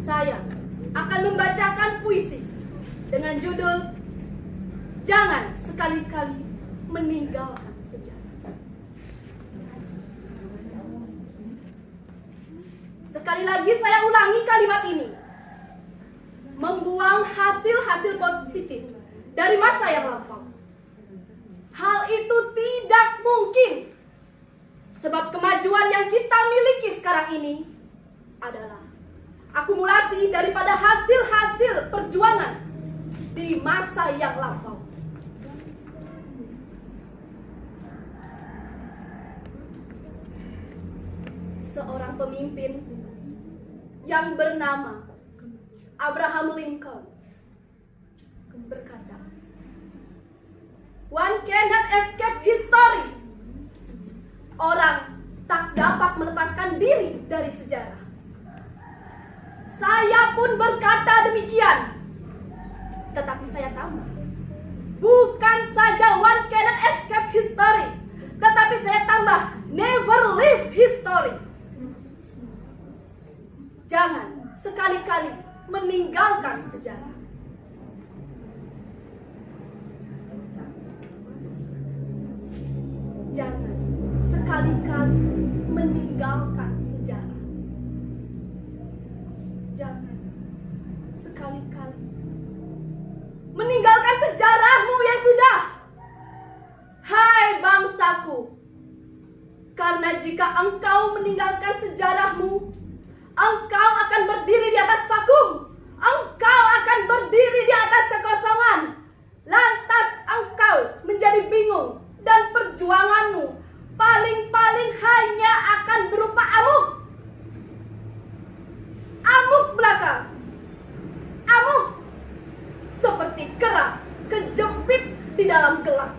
Saya akan membacakan puisi dengan judul Jangan Sekali-Kali Meninggalkan Sejarah. Sekali lagi saya ulangi kalimat ini. Membuang hasil-hasil positif dari masa yang lampau. Hal itu tidak mungkin. Sebab kemajuan yang kita miliki sekarang ini adalah akumulasi daripada hasil-hasil perjuangan di masa yang lampau. Seorang pemimpin yang bernama Abraham Lincoln berkata, "One cannot escape history." Orang tak dapat melepaskan diri dari sejarah. Saya pun berkata demikian. Tetapi saya tambah, bukan saja one cannot escape history, tetapi saya tambah never leave history. Jangan sekali-kali meninggalkan sejarah. Jangan sekali-kali meninggalkan sejarah. Jangan sekali-kali meninggalkan sejarahmu yang sudah. Hai bangsaku, karena jika engkau meninggalkan sejarahmu, engkau akan berdiri di atas vakum. Engkau akan berdiri di atas kekosongan. Lantas engkau menjadi bingung dan perjuanganmu paling-paling hanya akan berupa amuk. Amuk belaka. Amuk seperti kera kejepit di dalam gelap.